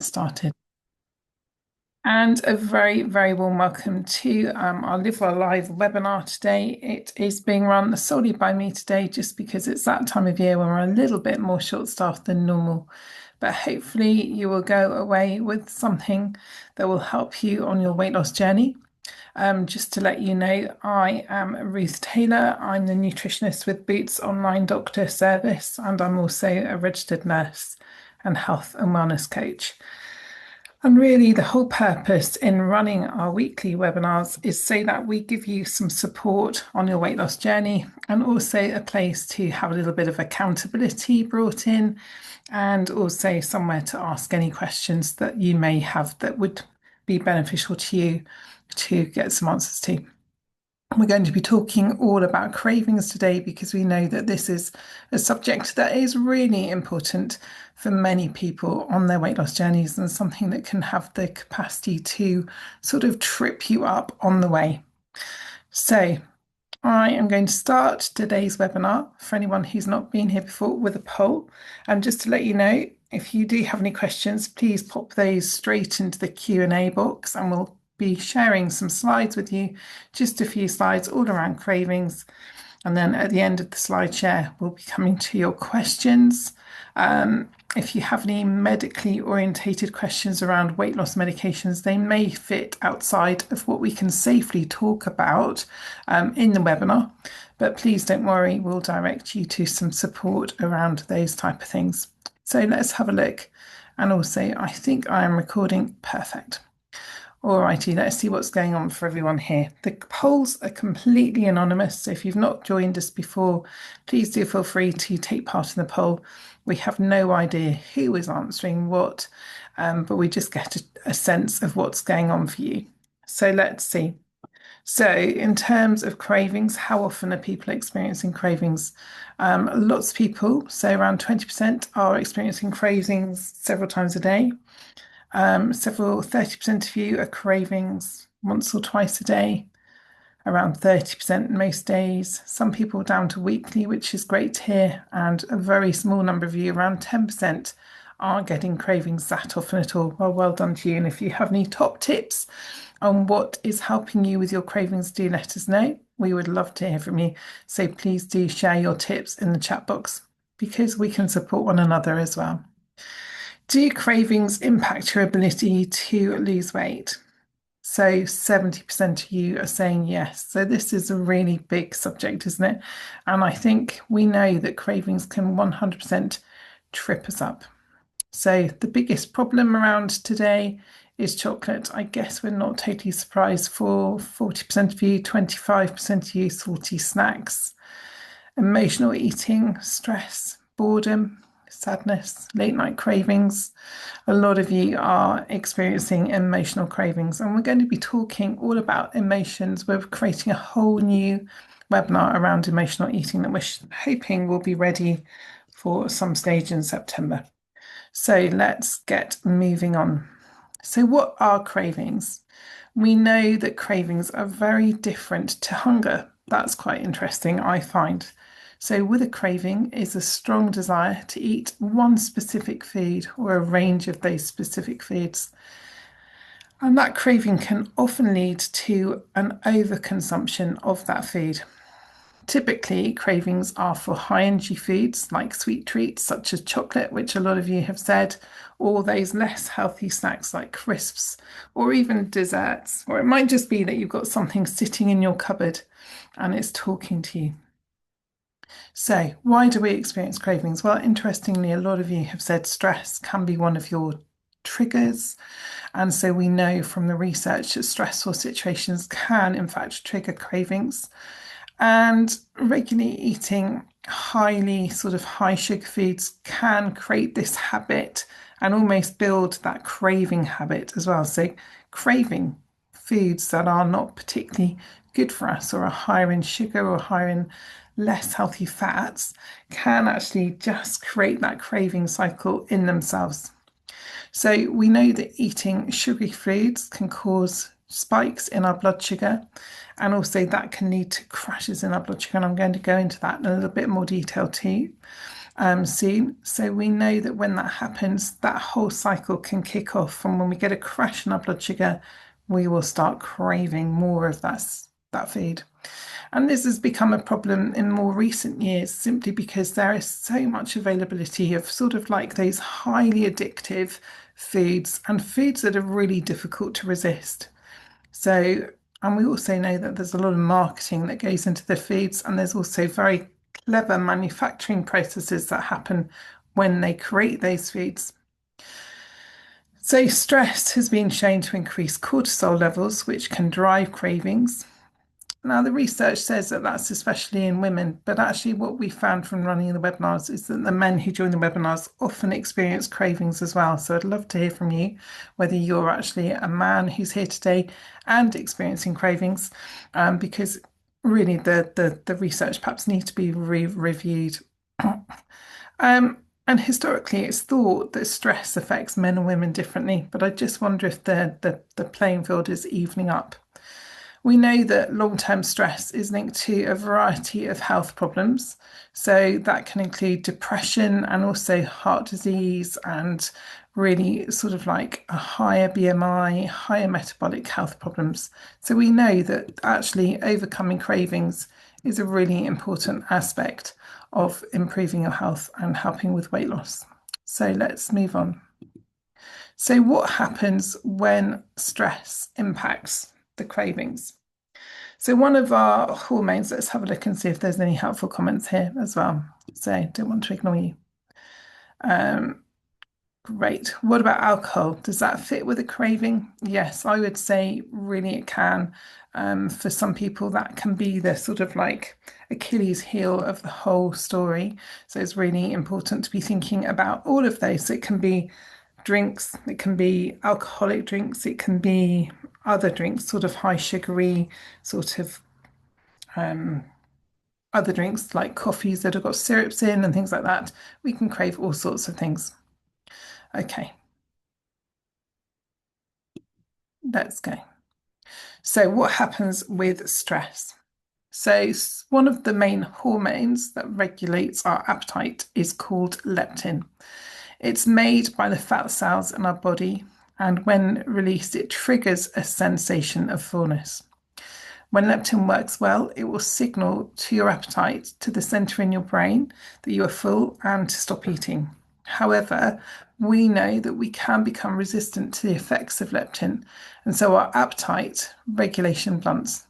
Started. And a very, very warm welcome to our Live Well Live webinar today. It is being run solely by me today, just because it's that time of year when we're a little bit more short-staffed than normal. But hopefully you will go away with something that will help you on your weight loss journey. Just to let you know, I am Ruth Taylor. I'm the nutritionist with Boots Online Doctor Service, and I'm also a registered nurse and health and wellness coach. And really, the whole purpose in running our weekly webinars is so that we give you some support on your weight loss journey and also a place to have a little bit of accountability brought in and also somewhere to ask any questions that you may have that would be beneficial to you to get some answers to. We're going to be talking all about cravings today because we know that this is a subject that is really important for many people on their weight loss journeys and something that can have the capacity to sort of trip you up on the way. So I am going to start today's webinar for anyone who's not been here before with a poll. And just to let you know, if you do have any questions, please pop those straight into the Q&A box and we'll be sharing some slides with you, just a few slides all around cravings. And then at the end of the slide share, we'll be coming to your questions. If you have any medically orientated questions around weight loss medications, they may fit outside of what we can safely talk about in the webinar. But please don't worry, we'll direct you to some support around those type of things. So let's have a look. And also, I think I am recording perfect. Alrighty, let's see what's going on for everyone here. The polls are completely anonymous, so if you've not joined us before, please do feel free to take part in the poll. We have no idea who is answering what, but we just get a sense of what's going on for you. So let's see. So in terms of cravings, how often are people experiencing cravings? Lots of people, so around 20% are experiencing cravings several times a day. 30% of you are cravings once or twice a day, around 30% most days. Some people down to weekly, which is great to hear, and a very small number of you, around 10%, aren't getting cravings that often at all. Well done to you. And if you have any top tips on what is helping you with your cravings, do let us know. We would love to hear from you. So please do share your tips in the chat box because we can support one another as well. Do cravings impact your ability to lose weight? So 70% of you are saying yes. So this is a really big subject, isn't it? And I think we know that cravings can 100% trip us up. So the biggest problem around today is chocolate. I guess we're not totally surprised for 40% of you, 25% of you, salty snacks, emotional eating, stress, boredom, sadness, late night cravings. A lot of you are experiencing emotional cravings, and we're going to be talking all about emotions. We're creating a whole new webinar around emotional eating that we're hoping will be ready for some stage in September. So let's get moving on. So what are cravings? We know that cravings are very different to hunger. That's quite interesting, I find. So with a craving is a strong desire to eat one specific food or a range of those specific foods. And that craving can often lead to an overconsumption of that food. Typically, cravings are for high energy foods like sweet treats such as chocolate, which a lot of you have said, or those less healthy snacks like crisps, or even desserts. Or it might just be that you've got something sitting in your cupboard and it's talking to you. So, why do we experience cravings? Well, interestingly, a lot of you have said stress can be one of your triggers. And so we know from the research that stressful situations can, in fact, trigger cravings. And regularly eating highly sort of high sugar foods can create this habit and almost build that craving habit as well. So, craving foods that are not particularly good for us or are higher in sugar or higher in less healthy fats can actually just create that craving cycle in themselves. So we know that eating sugary foods can cause spikes in our blood sugar, and also that can lead to crashes in our blood sugar. And I'm going to go into that in a little bit more detail too. soon. So we know that when that happens, that whole cycle can kick off. And when we get a crash in our blood sugar, we will start craving more of that food. And this has become a problem in more recent years simply because there is so much availability of sort of like those highly addictive foods and foods that are really difficult to resist. So, and we also know that there's a lot of marketing that goes into the foods, and there's also very clever manufacturing processes that happen when they create those foods. So, stress has been shown to increase cortisol levels, which can drive cravings. Now, the research says that that's especially in women, but actually, what we found from running the webinars is that the men who join the webinars often experience cravings as well. So, I'd love to hear from you whether you're actually a man who's here today and experiencing cravings, because really the research perhaps needs to be reviewed. And historically, it's thought that stress affects men and women differently, but I just wonder if the playing field is evening up. We know that long-term stress is linked to a variety of health problems. So that can include depression and also heart disease and really sort of like a higher BMI, higher metabolic health problems. So we know that actually overcoming cravings is a really important aspect of improving your health and helping with weight loss. So let's move on. So what happens when stress impacts the cravings? So one of our hormones, let's have a look and see if there's any helpful comments here as well. So don't want to ignore you. Great. What about alcohol? Does that fit with a craving? Yes, I would say really it can. For some people, that can be the sort of like Achilles heel of the whole story. So it's really important to be thinking about all of those. So it can be drinks, it can be alcoholic drinks, it can be other drinks, sort of high sugary, sort of other drinks like coffees that have got syrups in and things like that. We can crave all sorts of things. Okay, let's go. So, what happens with stress? So, one of the main hormones that regulates our appetite is called leptin. It's made by the fat cells in our body, and when released, it triggers a sensation of fullness. When leptin works well, it will signal to your appetite, to the center in your brain, that you are full and to stop eating. However, we know that we can become resistant to the effects of leptin, and so our appetite regulation blunts.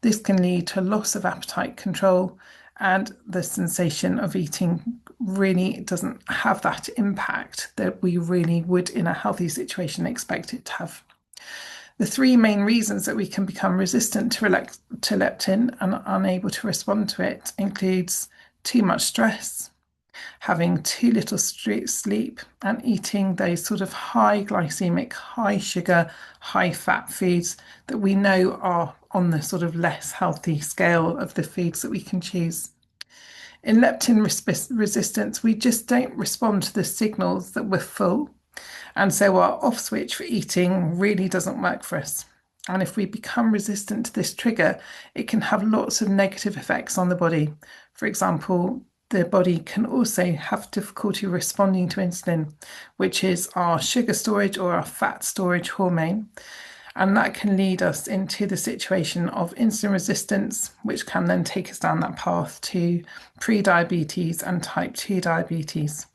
This can lead to a loss of appetite control, and the sensation of eating really doesn't have that impact that we really would in a healthy situation expect it to have. The three main reasons that we can become resistant to leptin and unable to respond to it includes too much stress, having too little sleep, and eating those sort of high glycemic, high sugar, high fat foods that we know are on the sort of less healthy scale of the foods that we can choose. In leptin resistance, we just don't respond to the signals that we're full. And so our off switch for eating really doesn't work for us. And if we become resistant to this trigger, it can have lots of negative effects on the body. For example, the body can also have difficulty responding to insulin, which is our sugar storage or our fat storage hormone. And that can lead us into the situation of insulin resistance, which can then take us down that path to pre-diabetes and type 2 diabetes.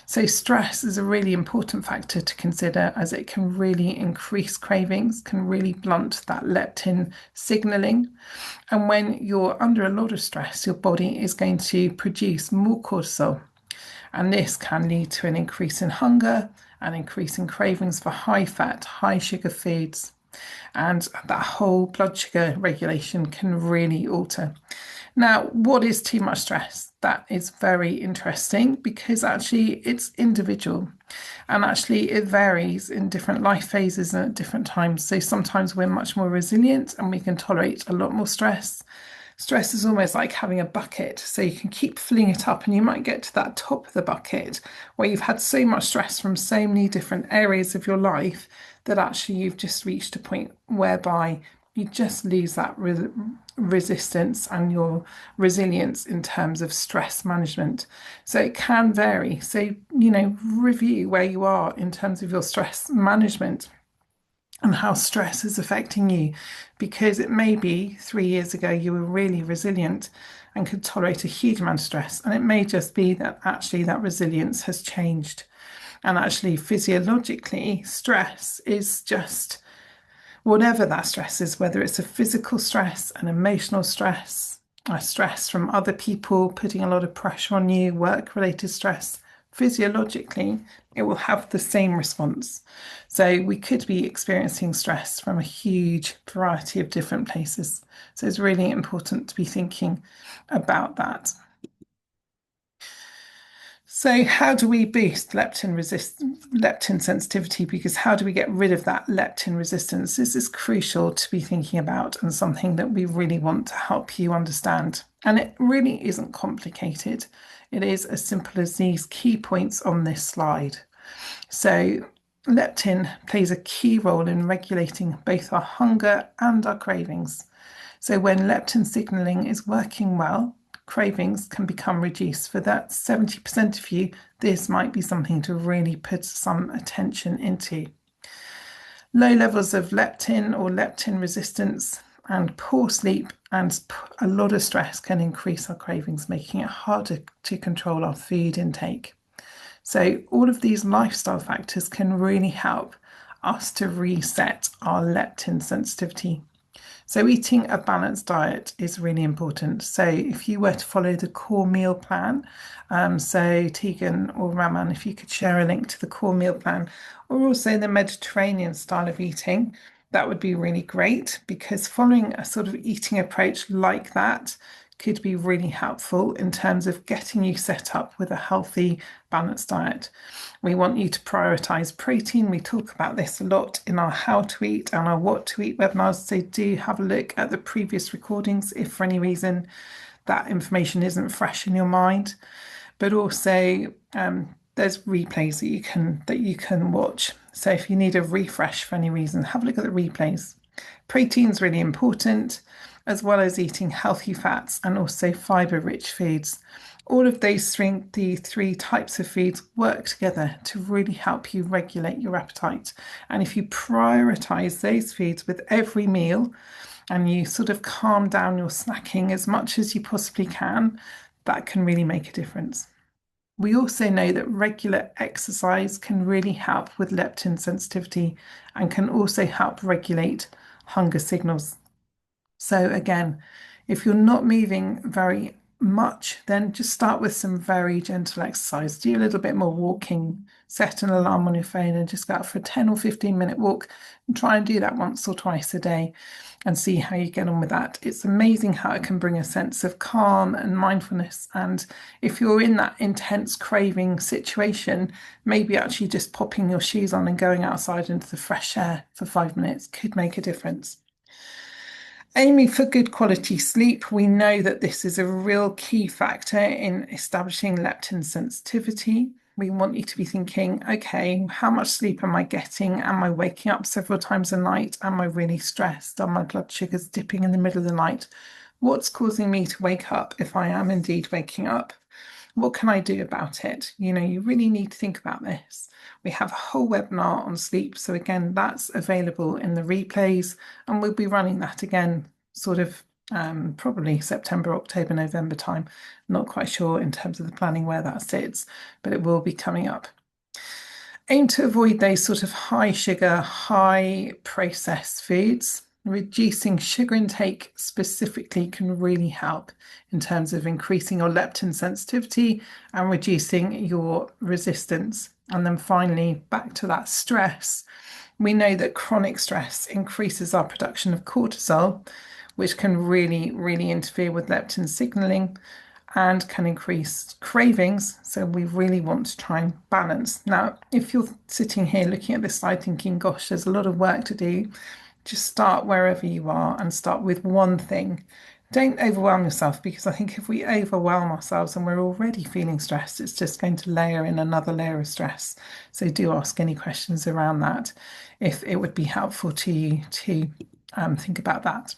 So stress is a really important factor to consider as it can really increase cravings, can really blunt that leptin signaling. And when you're under a lot of stress, your body is going to produce more cortisol. And this can lead to an increase in hunger, an increase in cravings for high fat, high sugar foods. And that whole blood sugar regulation can really alter. Now, what is too much stress? That is very interesting because actually it's individual and actually it varies in different life phases and at different times. So sometimes we're much more resilient and we can tolerate a lot more stress. Stress is almost like having a bucket, so you can keep filling it up and you might get to that top of the bucket where you've had so much stress from so many different areas of your life that actually you've just reached a point whereby you just lose that resistance and your resilience in terms of stress management. So it can vary. So, review where you are in terms of your stress management and how stress is affecting you, because it may be 3 years ago you were really resilient and could tolerate a huge amount of stress, and it may just be that actually that resilience has changed. And actually, physiologically, stress is just whatever that stress is, whether it's a physical stress, an emotional stress, a stress from other people putting a lot of pressure on you, work related stress, physiologically, it will have the same response. So we could be experiencing stress from a huge variety of different places. So it's really important to be thinking about that. So how do we boost leptin sensitivity? Because how do we get rid of that leptin resistance? This is crucial to be thinking about and something that we really want to help you understand. And it really isn't complicated. It is as simple as these key points on this slide. So leptin plays a key role in regulating both our hunger and our cravings. So when leptin signaling is working well, cravings can become reduced. For that 70% of you, this might be something to really put some attention into. Low levels of leptin or leptin resistance and poor sleep and a lot of stress can increase our cravings, making it harder to control our food intake. So all of these lifestyle factors can really help us to reset our leptin sensitivity. So eating a balanced diet is really important. So if you were to follow the core meal plan, so Tegan or Raman, if you could share a link to the core meal plan, or also the Mediterranean style of eating, that would be really great, because following a sort of eating approach like that could be really helpful in terms of getting you set up with a healthy, balanced diet. We want you to prioritize protein. We talk about this a lot in our how to eat and our what to eat webinars. So do have a look at the previous recordings if for any reason that information isn't fresh in your mind. But also there's replays that you can watch. So if you need a refresh for any reason, have a look at the replays. Protein's really important, as well as eating healthy fats and also fiber-rich foods. All of the three types of foods work together to really help you regulate your appetite. And if you prioritize those foods with every meal and you sort of calm down your snacking as much as you possibly can, that can really make a difference. We also know that regular exercise can really help with leptin sensitivity and can also help regulate hunger signals. So again, if you're not moving very much, then just start with some very gentle exercise. Do a little bit more walking, set an alarm on your phone and just go out for a 10 or 15-minute walk and try and do that once or twice a day and see how you get on with that. It's amazing how it can bring a sense of calm and mindfulness. And if you're in that intense craving situation, maybe actually just popping your shoes on and going outside into the fresh air for 5 minutes could make a difference. Aiming for good quality sleep, we know that this is a real key factor in establishing leptin sensitivity. We want you to be thinking, okay, how much sleep am I getting? Am I waking up several times a night? Am I really stressed? Are my blood sugars dipping in the middle of the night? What's causing me to wake up if I am indeed waking up? What can I do about it? You really need to think about this. We have a whole webinar on sleep. So again, that's available in the replays, and we'll be running that again, sort of probably September, October, November time. Not quite sure in terms of the planning where that sits, but it will be coming up. Aim to avoid those sort of high sugar, high processed foods. Reducing sugar intake specifically can really help in terms of increasing your leptin sensitivity and reducing your resistance. And then finally, back to that stress. We know that chronic stress increases our production of cortisol, which can really, really interfere with leptin signaling and can increase cravings. So we really want to try and balance. Now, if you're sitting here looking at this slide thinking, gosh, there's a lot of work to do, just start wherever you are and start with one thing. Don't overwhelm yourself, because I think if we overwhelm ourselves and we're already feeling stressed, it's just going to layer in another layer of stress. So do ask any questions around that if it would be helpful to you too. think about that.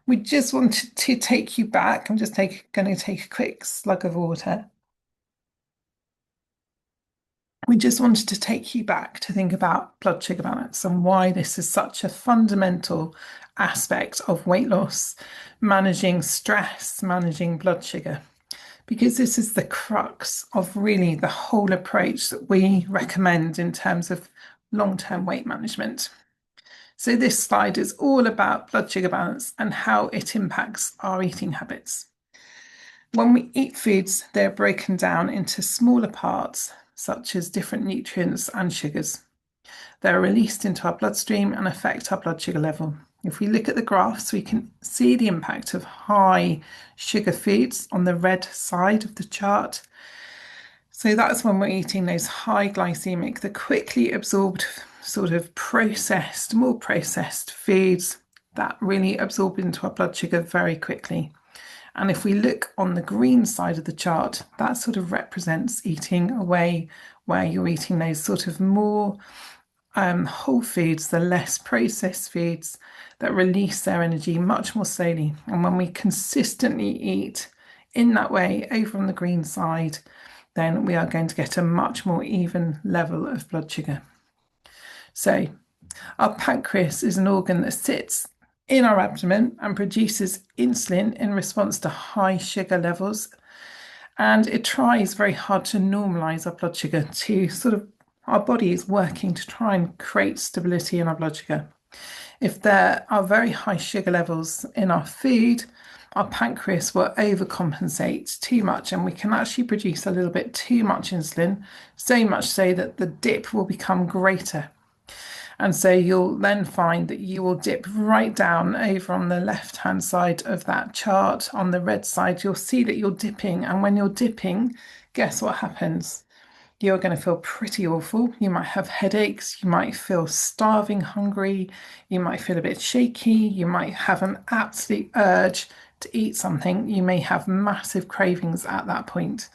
We just wanted to take you back. I'm just going to take a quick slug of water. We just wanted to take you back to think about blood sugar balance and why this is such a fundamental aspect of weight loss, managing stress, managing blood sugar, because this is the crux of really the whole approach that we recommend in terms of long-term weight management. So this slide is all about blood sugar balance and how it impacts our eating habits. When we eat foods, they're broken down into smaller parts, such as different nutrients and sugars. They're released into our bloodstream and affect our blood sugar level. If we look at the graphs, we can see the impact of high sugar foods on the red side of the chart. So that's when we're eating those high glycemic, the quickly absorbed, sort of processed, more processed foods that really absorb into our blood sugar very quickly. And if we look on the green side of the chart, that sort of represents eating away where you're eating those sort of more whole foods, the less processed foods that release their energy much more slowly. And when we consistently eat in that way over on the green side, then we are going to get a much more even level of blood sugar. So our pancreas is an organ that sits in our abdomen and produces insulin in response to high sugar levels. And it tries very hard to normalize our blood sugar to sort of, our body is working to try and create stability in our blood sugar. If there are very high sugar levels in our food, our pancreas will overcompensate too much and we can actually produce a little bit too much insulin, so much so that the dip will become greater. And so you'll then find that you will dip right down over on the left-hand side of that chart. On the red side, you'll see that you're dipping. And when you're dipping, guess what happens? You're going to feel pretty awful. You might have headaches. You might feel starving hungry. You might feel a bit shaky. You might have an absolute urge to eat something. You may have massive cravings at that point.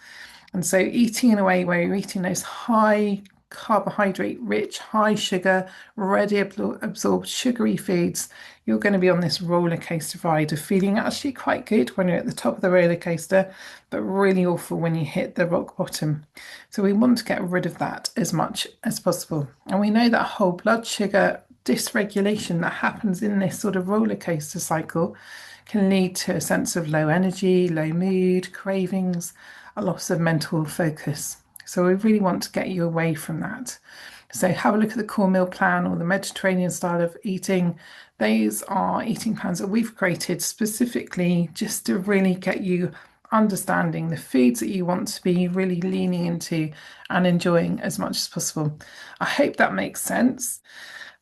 And so eating in a way where you're eating those high carbohydrate rich, high sugar, ready absorbed sugary foods, you're going to be on this roller coaster ride of feeling actually quite good when you're at the top of the roller coaster, but really awful when you hit the rock bottom. So we want to get rid of that as much as possible. And we know that whole blood sugar dysregulation that happens in this sort of roller coaster cycle can lead to a sense of low energy, low mood, cravings, a loss of mental focus. So we really want to get you away from that. So have a look at the core meal plan or the Mediterranean style of eating. Those are eating plans that we've created specifically just to really get you understanding the foods that you want to be really leaning into and enjoying as much as possible. I hope that makes sense.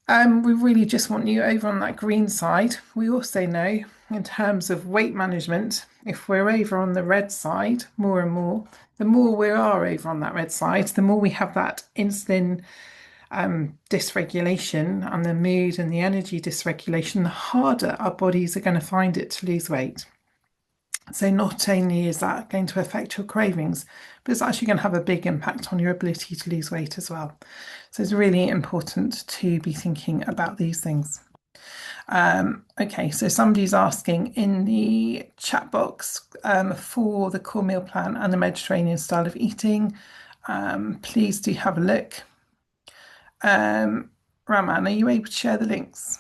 We really just want you over on that green side. We also know in terms of weight management, if we're over on the red side more and more, the more we are over on that red side, the more we have that insulin dysregulation and the mood and the energy dysregulation, the harder our bodies are going to find it to lose weight. So not only is that going to affect your cravings, but it's actually going to have a big impact on your ability to lose weight as well. So it's really important to be thinking about these things. Okay, so somebody's asking in the chat box for the core meal plan and the Mediterranean style of eating. Please do have a look. Raman, are you able to share the links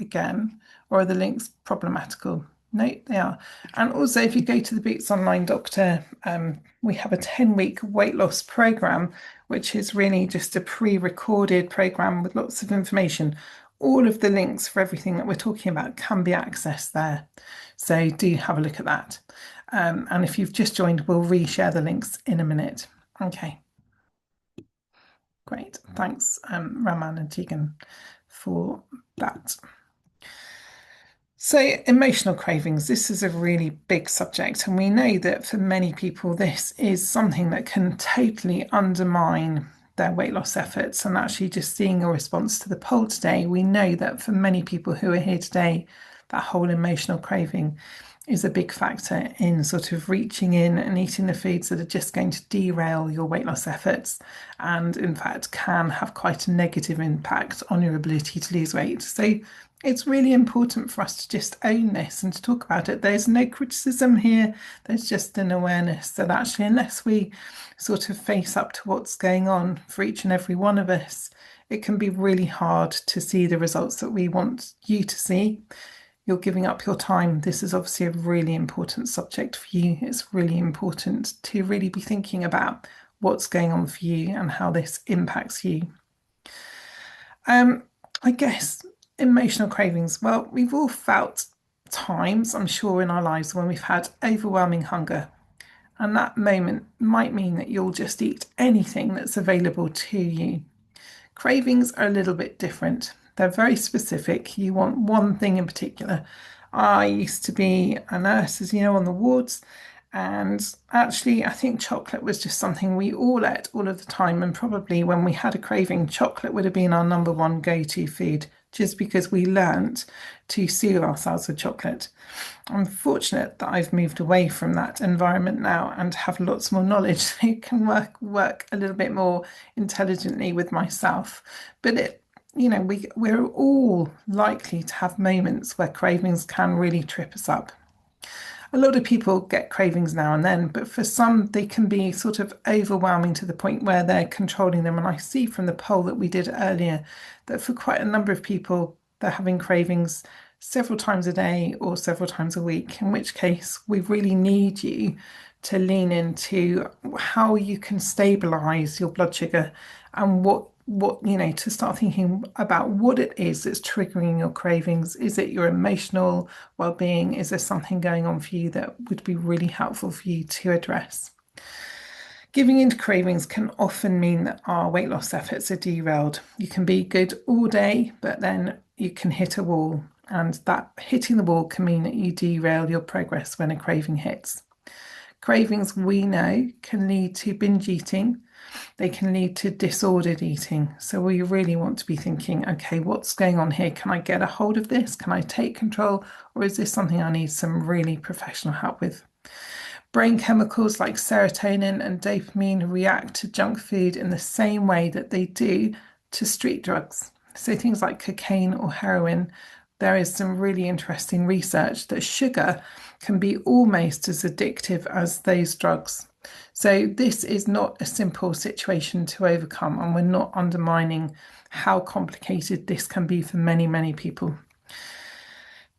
again, or are the links problematical? No, they are. And also, if you go to the Boots Online Doctor, we have a 10-week weight loss program, which is really just a pre-recorded program with lots of information. All of the links for everything that we're talking about can be accessed there. So do have a look at that. And if you've just joined, we'll reshare the links in a minute. Okay. Great. Thanks, Raman and Tegan, for that. So emotional cravings, this is a really big subject, and we know that for many people, this is something that can totally undermine their weight loss efforts. And actually just seeing a response to the poll today, we know that for many people who are here today, that whole emotional craving is a big factor in sort of reaching in and eating the foods that are just going to derail your weight loss efforts, and in fact can have quite a negative impact on your ability to lose weight. So it's really important for us to just own this and to talk about it. There's no criticism here, there's just an awareness that actually, unless we sort of face up to what's going on for each and every one of us, it can be really hard to see the results that we want you to see. You're giving up your time. This is obviously a really important subject for you. It's really important to really be thinking about what's going on for you and how this impacts you. I guess emotional cravings. Well, we've all felt times, I'm sure, in our lives when we've had overwhelming hunger. And that moment might mean that you'll just eat anything that's available to you. Cravings are a little bit different. They're very specific. You want one thing in particular. I used to be a nurse, as you know, on the wards, and actually, I think chocolate was just something we all ate all of the time. And probably when we had a craving, chocolate would have been our number one go-to food, just because we learnt to soothe ourselves with chocolate. I'm fortunate that I've moved away from that environment now and have lots more knowledge, so I can work a little bit more intelligently with myself. But we're all likely to have moments where cravings can really trip us up. A lot of people get cravings now and then, but for some, they can be sort of overwhelming to the point where they're controlling them. And I see from the poll that we did earlier that for quite a number of people, they're having cravings several times a day or several times a week, in which case we really need you to lean into how you can stabilize your blood sugar and what to start thinking about what it is that's triggering your cravings. Is it your emotional well-being? Is there something going on for you that would be really helpful for you to address? Giving into cravings can often mean that our weight loss efforts are derailed. You can be good all day, but then you can hit a wall, and that hitting the wall can mean that you derail your progress when a craving hits. Cravings, we know, can lead to binge eating. They can lead to disordered eating. So we really want to be thinking, okay, what's going on here? Can I get a hold of this? Can I take control? Or is this something I need some really professional help with? Brain chemicals like serotonin and dopamine react to junk food in the same way that they do to street drugs. So things like cocaine or heroin, there is some really interesting research that sugar can be almost as addictive as those drugs. So this is not a simple situation to overcome, and we're not undermining how complicated this can be for many, many people.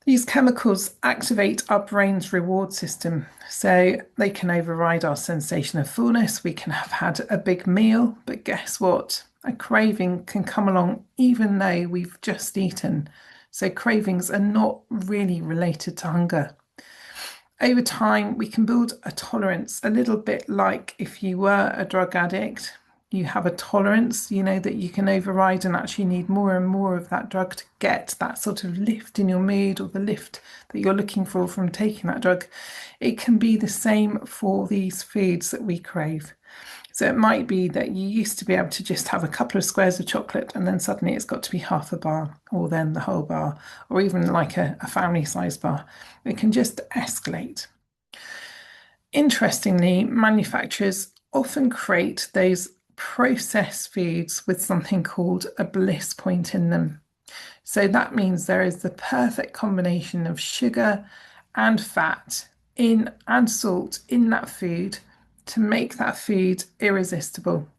These chemicals activate our brain's reward system, so they can override our sensation of fullness. We can have had a big meal, but guess what? A craving can come along even though we've just eaten. So cravings are not really related to hunger. Over time, we can build a tolerance, a little bit like if you were a drug addict, you have a tolerance, that you can override and actually need more and more of that drug to get that sort of lift in your mood or the lift that you're looking for from taking that drug. It can be the same for these foods that we crave. So it might be that you used to be able to just have a couple of squares of chocolate and then suddenly it's got to be half a bar or then the whole bar or even like a family-sized bar. It can just escalate. Interestingly, manufacturers often create those processed foods with something called a bliss point in them. So that means there is the perfect combination of sugar and fat and salt in that food to make that food irresistible.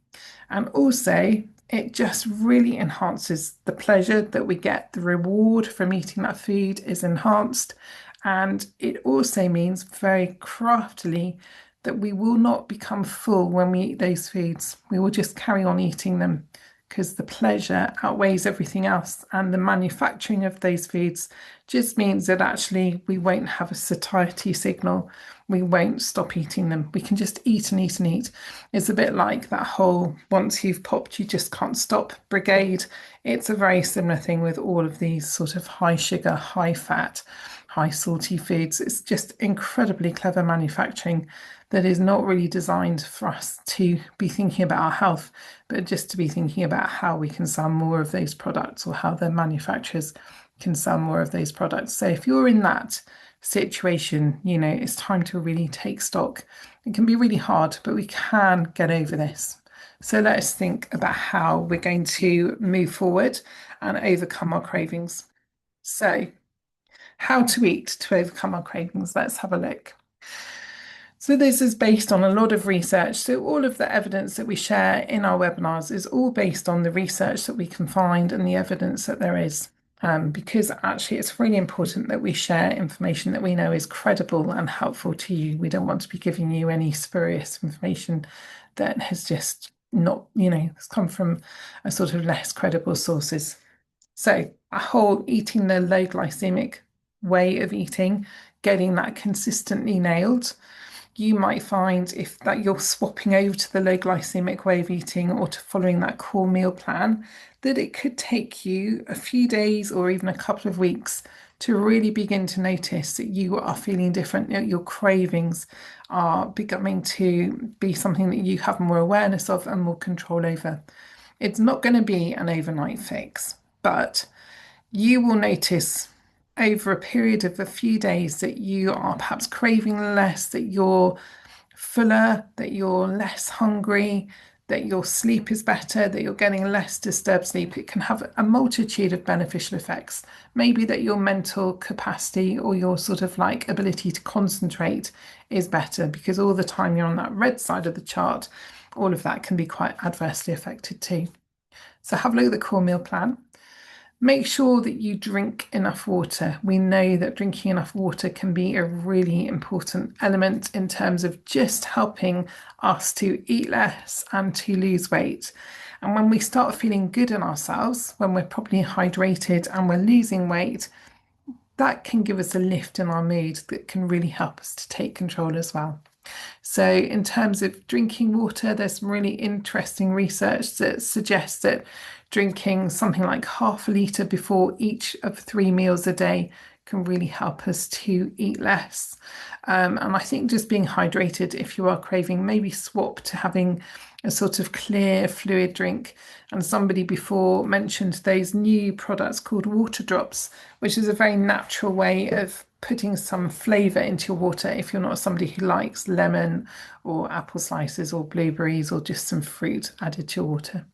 And also, it just really enhances the pleasure that we get. The reward from eating that food is enhanced. And it also means very craftily that we will not become full when we eat those foods. We will just carry on eating them because the pleasure outweighs everything else. And the manufacturing of those foods just means that actually we won't have a satiety signal. We won't stop eating them. We can just eat and eat and eat. It's a bit like that whole once you've popped, you just can't stop brigade. It's a very similar thing with all of these sort of high sugar, high fat, high salty foods. It's just incredibly clever manufacturing that is not really designed for us to be thinking about our health, but just to be thinking about how we can sell more of those products or how the manufacturers can sell more of those products. So if you're in that situation, it's time to really take stock. It can be really hard, but we can get over this. So let us think about how we're going to move forward and overcome our cravings. So, how to eat to overcome our cravings. Let's have a look. So this is based on a lot of research. So all of the evidence that we share in our webinars is all based on the research that we can find and the evidence that there is. Because actually it's really important that we share information that we know is credible and helpful to you. We don't want to be giving you any spurious information that has just not, has come from a sort of less credible sources. So a whole eating the low glycemic way of eating, getting that consistently nailed, you might find if that you're swapping over to the low glycemic way of eating or to following that core meal plan, that it could take you a few days or even a couple of weeks to really begin to notice that you are feeling different, that your cravings are becoming to be something that you have more awareness of and more control over. It's not going to be an overnight fix, but you will notice over a period of a few days that you are perhaps craving less, that you're fuller, that you're less hungry, that your sleep is better, that you're getting less disturbed sleep. It can have a multitude of beneficial effects. Maybe that your mental capacity or your sort of like ability to concentrate is better because all the time you're on that red side of the chart, all of that can be quite adversely affected too. So have a look at the core meal plan. Make sure that you drink enough water. We know that drinking enough water can be a really important element in terms of just helping us to eat less and to lose weight. And when we start feeling good in ourselves, when we're properly hydrated and we're losing weight, that can give us a lift in our mood that can really help us to take control as well. So, in terms of drinking water, there's some really interesting research that suggests that drinking something like half a litre before each of 3 meals a day can really help us to eat less. And I think just being hydrated, if you are craving, maybe swap to having a sort of clear fluid drink. And somebody before mentioned those new products called water drops, which is a very natural way of putting some flavour into your water if you're not somebody who likes lemon or apple slices or blueberries or just some fruit added to your water.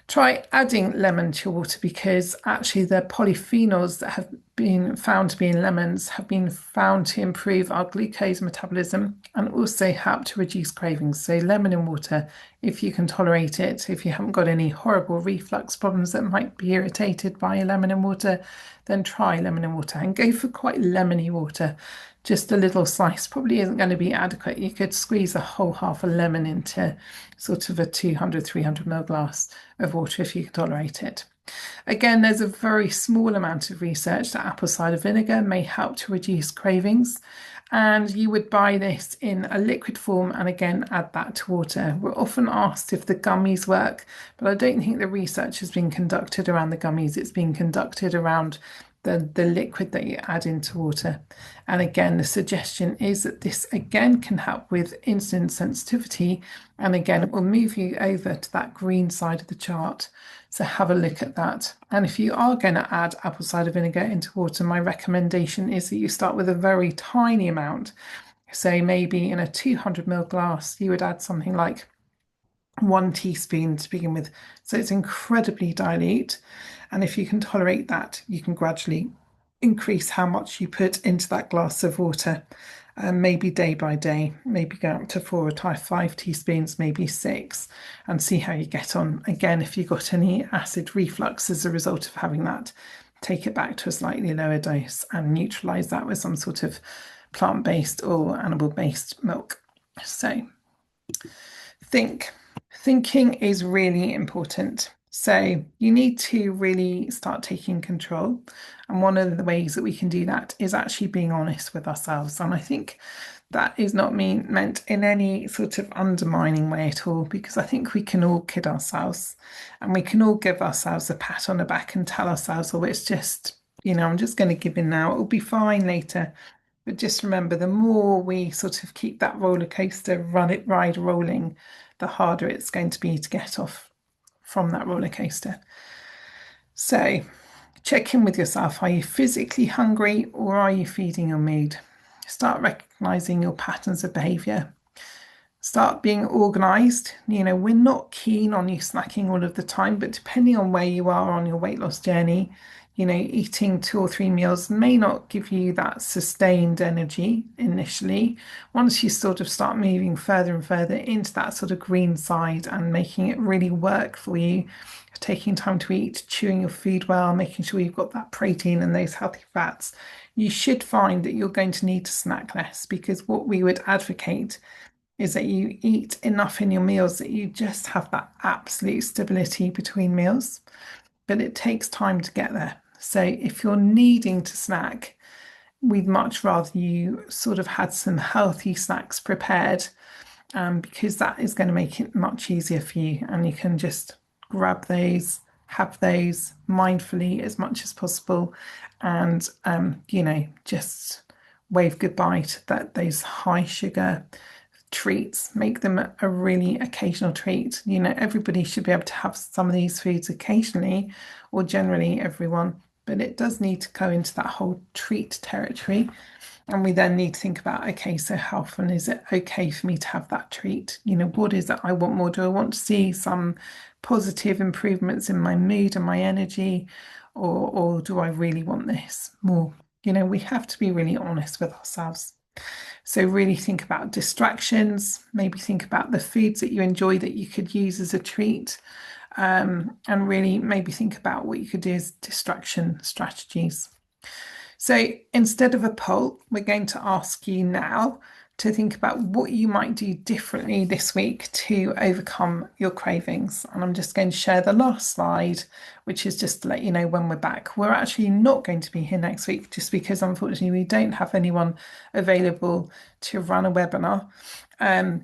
Try adding lemon to your water because actually the polyphenols that have been found to be in lemons have been found to improve our glucose metabolism and also help to reduce cravings. So lemon in water, if you can tolerate it, if you haven't got any horrible reflux problems that might be irritated by lemon in water, then try lemon in water and go for quite lemony water. Just a little slice probably isn't going to be adequate. You could squeeze a whole half a lemon into sort of a 200, 300 ml glass of water if you can tolerate it. Again, there's a very small amount of research that apple cider vinegar may help to reduce cravings. And you would buy this in a liquid form and again add that to water. We're often asked if the gummies work, but I don't think the research has been conducted around the gummies. It's been conducted around the liquid that you add into water. And again, the suggestion is that this again can help with insulin sensitivity. And again, it will move you over to that green side of the chart. So have a look at that. And if you are going to add apple cider vinegar into water, my recommendation is that you start with a very tiny amount. So maybe in a 200 ml glass, you would add something like 1 teaspoon to begin with. So it's incredibly dilute. And if you can tolerate that, you can gradually increase how much you put into that glass of water. Maybe day by day, maybe go up to 4 or 5 teaspoons, maybe 6, and see how you get on. Again, if you've got any acid reflux as a result of having that, take it back to a slightly lower dose and neutralize that with some sort of plant-based or animal-based milk. So thinking is really important. So you need to really start taking control. And one of the ways that we can do that is actually being honest with ourselves. And I think that is not meant in any sort of undermining way at all, because I think we can all kid ourselves and we can all give ourselves a pat on the back and tell ourselves, oh, it's just, I'm just going to give in now. It'll be fine later. But just remember, the more we sort of keep that roller coaster ride rolling, the harder it's going to be to get off from that roller coaster. So Check in with yourself. Are you physically hungry or are you feeding your mood? Start recognizing your patterns of behavior. Start being organized. We're not keen on you snacking all of the time, but depending on where you are on your weight loss journey, eating 2 or 3 meals may not give you that sustained energy initially. Once you sort of start moving further and further into that sort of green side and making it really work for you, taking time to eat, chewing your food well, making sure you've got that protein and those healthy fats, you should find that you're going to need to snack less, because what we would advocate is that you eat enough in your meals that you just have that absolute stability between meals. But it takes time to get there. So if you're needing to snack, we'd much rather you sort of had some healthy snacks prepared, because that is going to make it much easier for you. And you can just grab those, have those mindfully as much as possible, and just wave goodbye to those high sugar treats. Make them a really occasional treat. Everybody should be able to have some of these foods occasionally, or generally everyone, but it does need to go into that whole treat territory. And we then need to think about, okay, so how often is it okay for me to have that treat? What is it I want more? Do I want to see some positive improvements in my mood and my energy, or do I really want this more? We have to be really honest with ourselves. So really think about distractions, maybe think about the foods that you enjoy that you could use as a treat, and really maybe think about what you could do as distraction strategies. So instead of a poll, we're going to ask you now to think about what you might do differently this week to overcome your cravings. And I'm just going to share the last slide, which is just to let you know when we're back. We're actually not going to be here next week, just because unfortunately we don't have anyone available to run a webinar.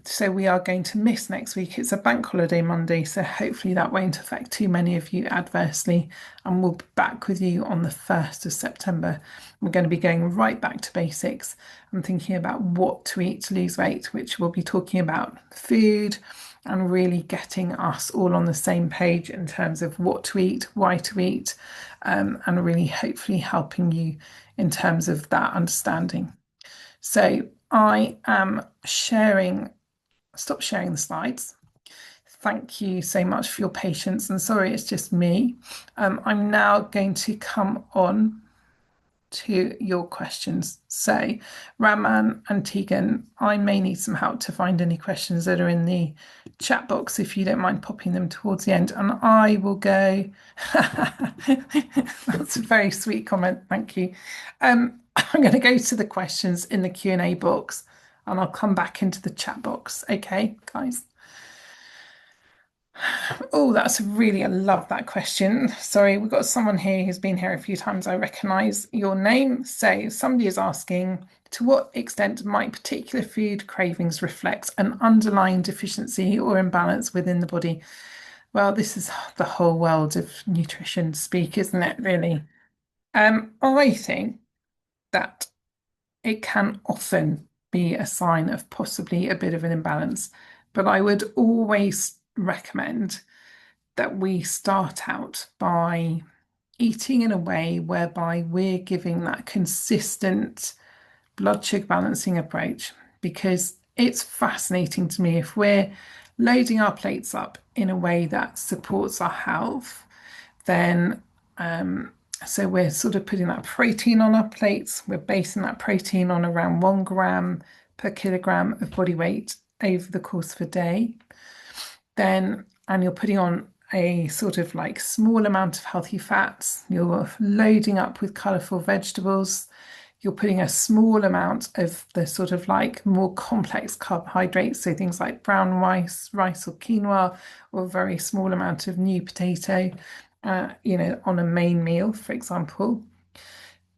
So we are going to miss next week. It's a bank holiday Monday, so hopefully that won't affect too many of you adversely. And we'll be back with you on the 1st of September. We're going to be going right back to basics and thinking about what to eat to lose weight, which we'll be talking about food and really getting us all on the same page in terms of what to eat, why to eat, and really hopefully helping you in terms of that understanding. So I am stop sharing the slides. Thank you so much for your patience, and sorry, it's just me. I'm now going to come on to your questions. So Raman and Tegan, I may need some help to find any questions that are in the chat box, if you don't mind popping them towards the end, and I will go. That's a very sweet comment, thank you. I'm going to go to the questions in the Q&A box, and I'll come back into the chat box. Okay, guys. Oh, I love that question. Sorry, we've got someone here who's been here a few times. I recognise your name. So somebody is asking, to what extent might particular food cravings reflect an underlying deficiency or imbalance within the body? Well, this is the whole world of nutrition speak, isn't it, really? I think that it can often be a sign of possibly a bit of an imbalance, but I would always recommend that we start out by eating in a way whereby we're giving that consistent blood sugar balancing approach, because it's fascinating to me if we're loading our plates up in a way that supports our health, then so we're sort of putting that protein on our plates, we're basing that protein on around 1 gram per kilogram of body weight over the course of a day, and you're putting on a sort of like small amount of healthy fats, you're loading up with colourful vegetables, you're putting a small amount of the sort of like more complex carbohydrates, so things like brown rice or quinoa, or a very small amount of new potato, on a main meal, for example.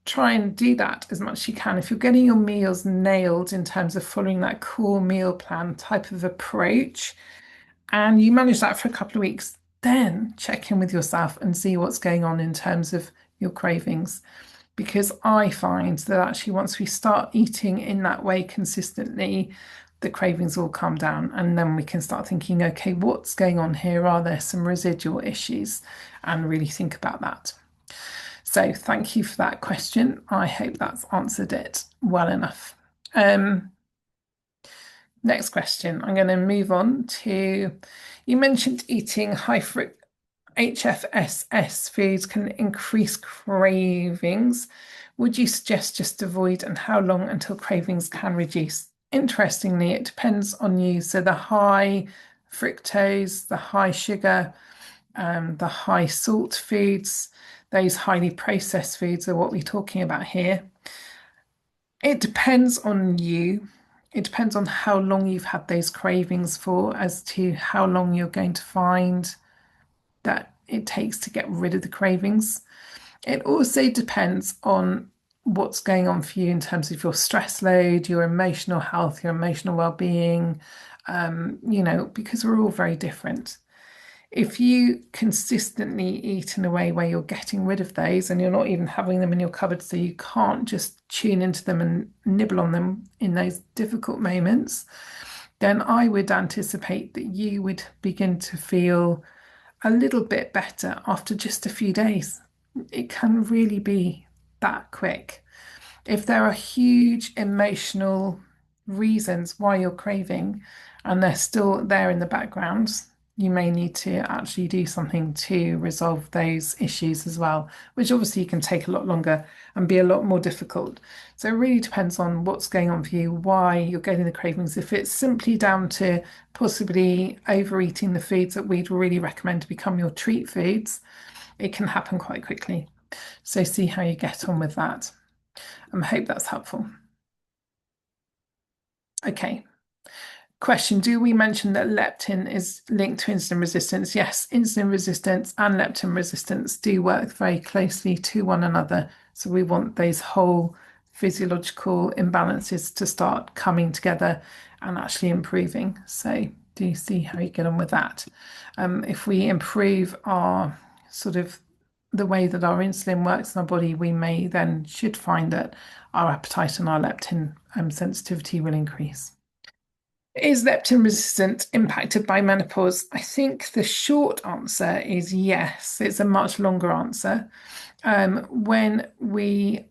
Try and do that as much as you can. If you're getting your meals nailed in terms of following that core meal plan type of approach, and you manage that for a couple of weeks, then check in with yourself and see what's going on in terms of your cravings. Because I find that actually once we start eating in that way consistently, the cravings will calm down, and then we can start thinking, okay, what's going on here? Are there some residual issues? And really think about that. So thank you for that question. I hope that's answered it well enough. Um, Next question. I'm going to move on to, you mentioned eating high fructose HFSS foods can increase cravings. Would you suggest just avoid, and how long until cravings can reduce? Interestingly, it depends on you. So the high fructose, the high sugar, the high salt foods, those highly processed foods are what we're talking about here. It depends on you. It depends on how long you've had those cravings for, as to how long you're going to find that it takes to get rid of the cravings. It also depends on what's going on for you in terms of your stress load, your emotional health, your emotional well-being, because we're all very different. If you consistently eat in a way where you're getting rid of those and you're not even having them in your cupboard, so you can't just tune into them and nibble on them in those difficult moments, then I would anticipate that you would begin to feel a little bit better after just a few days. It can really be that quick. If there are huge emotional reasons why you're craving and they're still there in the background, you may need to actually do something to resolve those issues as well, which obviously can take a lot longer and be a lot more difficult. So it really depends on what's going on for you, why you're getting the cravings. If it's simply down to possibly overeating the foods that we'd really recommend to become your treat foods, it can happen quite quickly. So see how you get on with that. I hope that's helpful. Okay. Question, do we mention that leptin is linked to insulin resistance? Yes, insulin resistance and leptin resistance do work very closely to one another. So we want those whole physiological imbalances to start coming together and actually improving. So do you see how you get on with that? If we improve our sort of the way that our insulin works in our body, we may then should find that our appetite and our leptin sensitivity will increase. Is leptin resistant impacted by menopause? I think the short answer is yes. It's a much longer answer. When we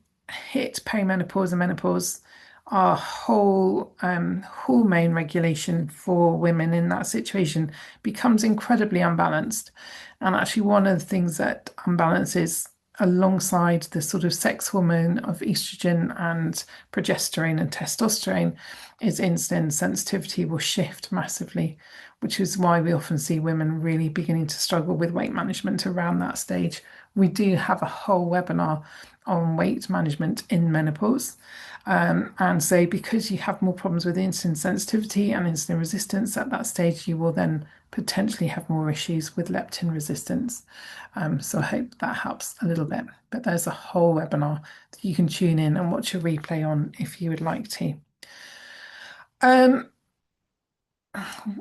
hit perimenopause and menopause, our whole hormone regulation for women in that situation becomes incredibly unbalanced. And actually, one of the things that unbalances alongside the sort of sex hormone of estrogen and progesterone and testosterone is insulin sensitivity will shift massively, which is why we often see women really beginning to struggle with weight management around that stage. We do have a whole webinar on weight management in menopause. And so because you have more problems with insulin sensitivity and insulin resistance at that stage, you will then potentially have more issues with leptin resistance. So I hope that helps a little bit. But there's a whole webinar that you can tune in and watch a replay on if you would like to.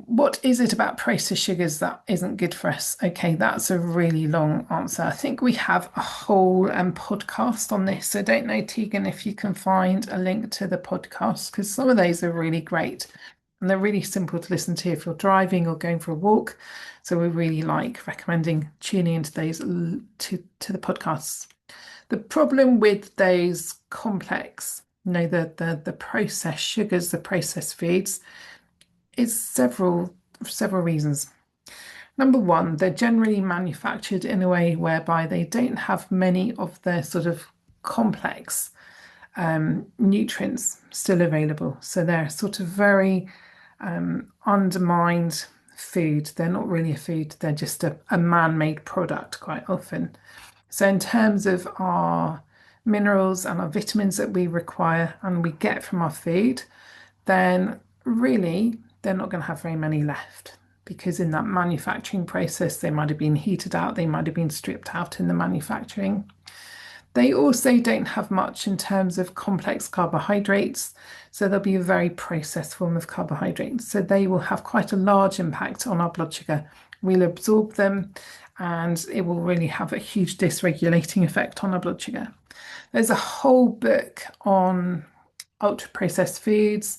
What is it about processed sugars that isn't good for us? Okay, that's a really long answer. I think we have a whole podcast on this. So don't know, Tegan, if you can find a link to the podcast, because some of those are really great and they're really simple to listen to if you're driving or going for a walk. So we really like recommending tuning into those to the podcasts. The problem with those complex, the processed sugars, the processed foods, is several reasons. Number one, they're generally manufactured in a way whereby they don't have many of the sort of complex nutrients still available. So they're sort of very undermined food. They're not really a food, they're just a man-made product quite often. So in terms of our minerals and our vitamins that we require and we get from our food, then really they're not going to have very many left, because in that manufacturing process, they might have been heated out, they might have been stripped out in the manufacturing. They also don't have much in terms of complex carbohydrates, so they'll be a very processed form of carbohydrates. So they will have quite a large impact on our blood sugar. We'll absorb them and it will really have a huge dysregulating effect on our blood sugar. There's a whole book on ultra processed foods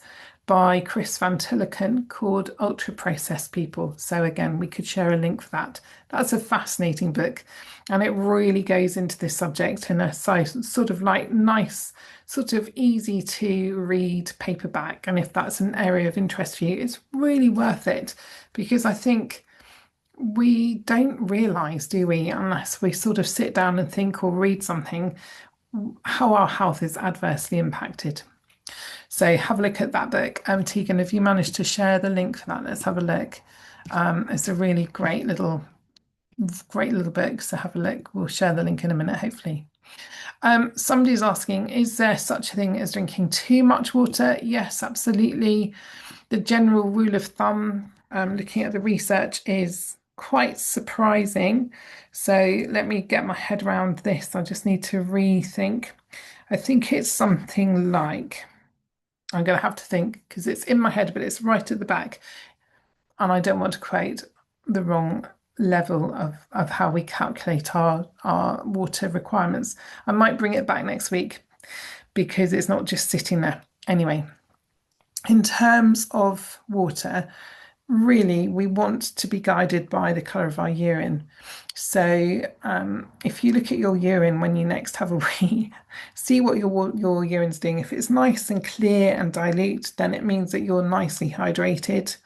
by Chris Van Tullochen called Ultra Processed People. So again, we could share a link for that. That's a fascinating book, and it really goes into this subject in a sort of like nice, sort of easy to read paperback. And if that's an area of interest for you, it's really worth it, because I think we don't realize, do we, unless we sort of sit down and think or read something, how our health is adversely impacted. So have a look at that book. Tegan, have you managed to share the link for that? Let's have a look. It's a really great little book. So have a look. We'll share the link in a minute, hopefully. Somebody's asking, is there such a thing as drinking too much water? Yes, absolutely. The general rule of thumb, looking at the research, is quite surprising. So let me get my head around this. I just need to rethink. I think it's something like, I'm going to have to think because it's in my head, but it's right at the back. And I don't want to quote the wrong level of how we calculate our water requirements. I might bring it back next week because it's not just sitting there. Anyway, in terms of water, really, we want to be guided by the colour of our urine. So if you look at your urine when you next have a wee, see what your urine's doing. If it's nice and clear and dilute, then it means that you're nicely hydrated.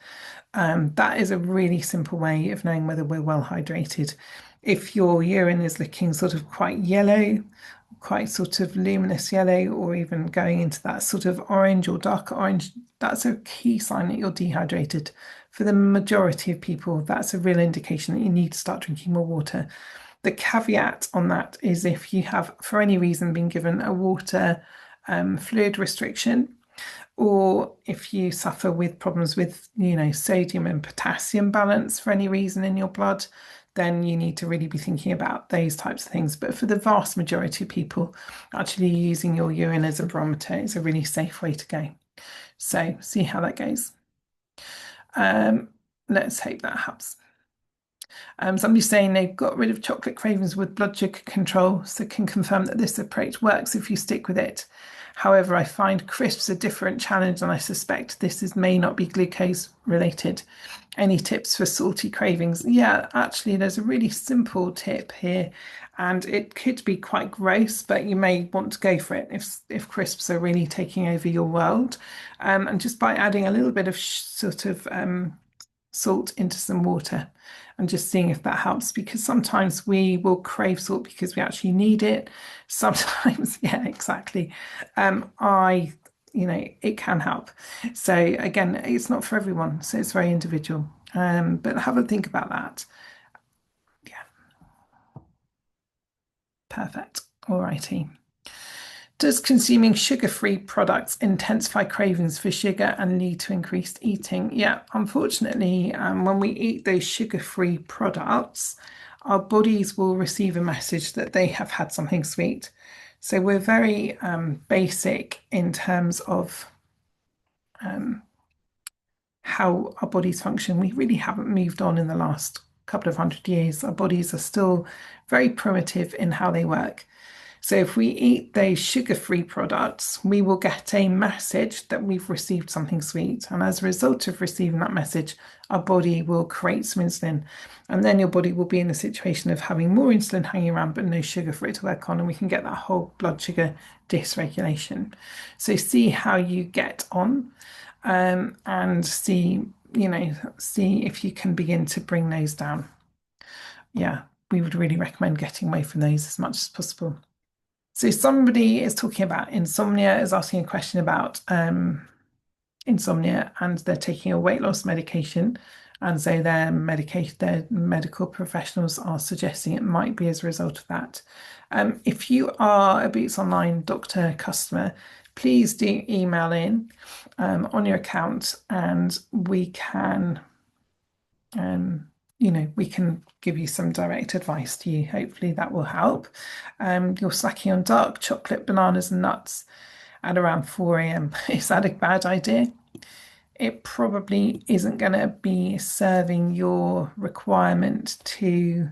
That is a really simple way of knowing whether we're well hydrated. If your urine is looking sort of quite yellow, quite sort of luminous yellow, or even going into that sort of orange or darker orange, that's a key sign that you're dehydrated. For the majority of people, that's a real indication that you need to start drinking more water. The caveat on that is if you have, for any reason, been given a water fluid restriction, or if you suffer with problems with, sodium and potassium balance for any reason in your blood, then you need to really be thinking about those types of things. But for the vast majority of people, actually using your urine as a barometer is a really safe way to go. So see how that goes. Let's hope that helps. Somebody's saying they've got rid of chocolate cravings with blood sugar control, so can confirm that this approach works if you stick with it. However, I find crisps a different challenge, and I suspect may not be glucose related. Any tips for salty cravings? Yeah, actually, there's a really simple tip here, and it could be quite gross, but you may want to go for it if crisps are really taking over your world. And just by adding a little bit of sort of salt into some water and just seeing if that helps, because sometimes we will crave salt because we actually need it. Sometimes, yeah, exactly. It can help. So again, it's not for everyone, so it's very individual. But have a think about that. Yeah, perfect. All righty. Does consuming sugar-free products intensify cravings for sugar and lead to increased eating? Yeah, unfortunately, when we eat those sugar-free products, our bodies will receive a message that they have had something sweet. So we're very basic in terms of how our bodies function. We really haven't moved on in the last couple of 100 years. Our bodies are still very primitive in how they work. So if we eat those sugar-free products, we will get a message that we've received something sweet. And as a result of receiving that message, our body will create some insulin. And then your body will be in a situation of having more insulin hanging around, but no sugar for it to work on. And we can get that whole blood sugar dysregulation. So see how you get on, and see if you can begin to bring those down. Yeah, we would really recommend getting away from those as much as possible. So somebody is talking about insomnia, is asking a question about insomnia, and they're taking a weight loss medication. And so their medical professionals are suggesting it might be as a result of that. If you are a Boots Online doctor customer, please do email in on your account, and we can we can give you some direct advice to you. Hopefully that will help. You're slacking on dark chocolate, bananas and nuts at around 4 a.m. Is that a bad idea? It probably isn't going to be serving your requirement to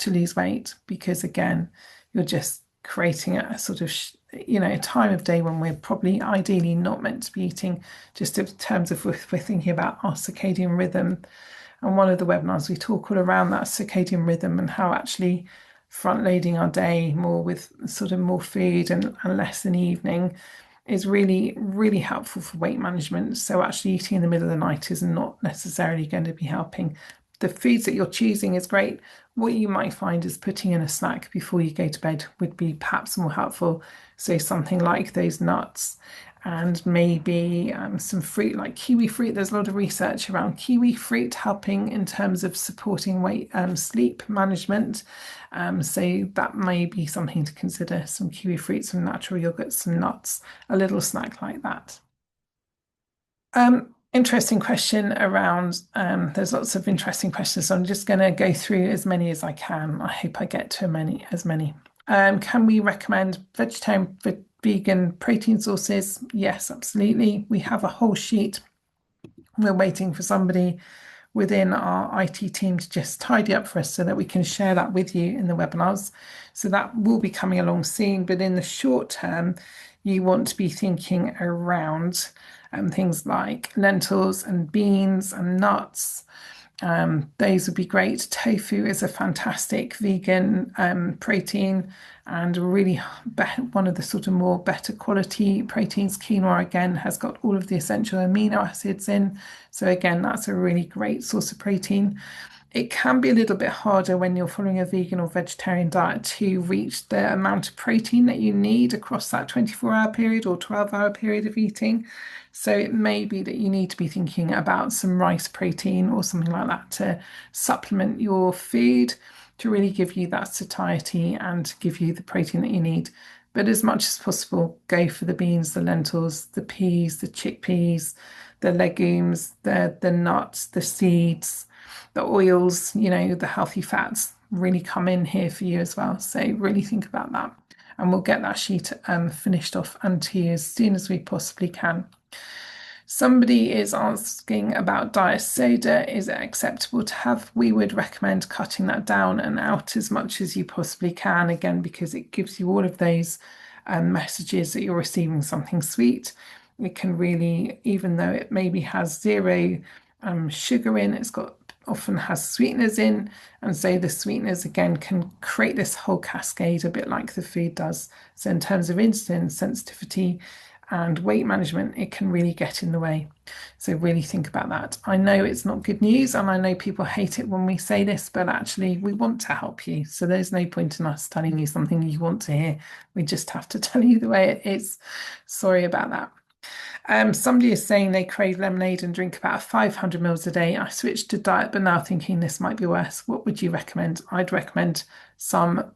lose weight, because again, you're just creating a sort of, a time of day when we're probably ideally not meant to be eating, just in terms of if we're thinking about our circadian rhythm. And one of the webinars, we talk all around that circadian rhythm and how actually front loading our day more with sort of more food and less in the evening is really, really helpful for weight management. So actually eating in the middle of the night is not necessarily going to be helping. The foods that you're choosing is great. What you might find is putting in a snack before you go to bed would be perhaps more helpful. So something like those nuts and maybe some fruit like kiwi fruit. There's a lot of research around kiwi fruit helping in terms of supporting weight sleep management. So that may be something to consider, some kiwi fruit, some natural yogurt, some nuts, a little snack like that. Interesting question around, there's lots of interesting questions. So I'm just going to go through as many as I can. I hope I get to as many. Can we recommend vegetarian, vegan protein sources? Yes, absolutely. We have a whole sheet. We're waiting for somebody within our IT team to just tidy up for us so that we can share that with you in the webinars. So that will be coming along soon. But in the short term, you want to be thinking around things like lentils and beans and nuts. Those would be great. Tofu is a fantastic vegan protein and really one of the sort of more better quality proteins. Quinoa again has got all of the essential amino acids in. So again, that's a really great source of protein. It can be a little bit harder when you're following a vegan or vegetarian diet to reach the amount of protein that you need across that 24-hour period or 12-hour period of eating. So it may be that you need to be thinking about some rice protein or something like that to supplement your food to really give you that satiety and give you the protein that you need. But as much as possible, go for the beans, the lentils, the peas, the chickpeas, the legumes, the nuts, the seeds, the oils, the healthy fats really come in here for you as well. So really think about that. And we'll get that sheet finished off and to you as soon as we possibly can. Somebody is asking about diet soda. Is it acceptable to have? We would recommend cutting that down and out as much as you possibly can, again, because it gives you all of those messages that you're receiving something sweet. It can really, even though it maybe has zero sugar in, it's got often has sweeteners in, and so the sweeteners again can create this whole cascade a bit like the food does. So in terms of insulin sensitivity and weight management, it can really get in the way. So really think about that. I know it's not good news, and I know people hate it when we say this, but actually we want to help you. So there's no point in us telling you something you want to hear. We just have to tell you the way it is. Sorry about that. Somebody is saying they crave lemonade and drink about 500 mils a day. I switched to diet, but now thinking this might be worse. What would you recommend? I'd recommend some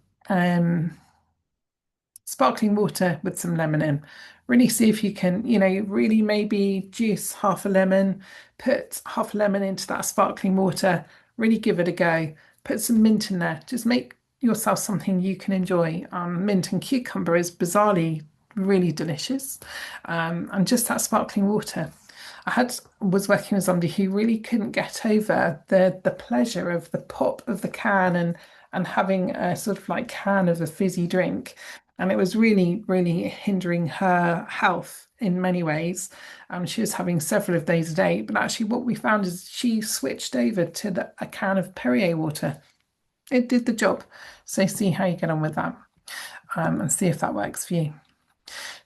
sparkling water with some lemon in. Really see if you can, really maybe juice half a lemon, put half a lemon into that sparkling water, really give it a go. Put some mint in there. Just make yourself something you can enjoy. Mint and cucumber is bizarrely really delicious. And just that sparkling water. Was working with somebody who really couldn't get over the pleasure of the pop of the can and having a sort of like can of a fizzy drink. And it was really, really hindering her health in many ways. She was having several of those a day, but actually what we found is she switched over to a can of Perrier water. It did the job. So see how you get on with that and see if that works for you.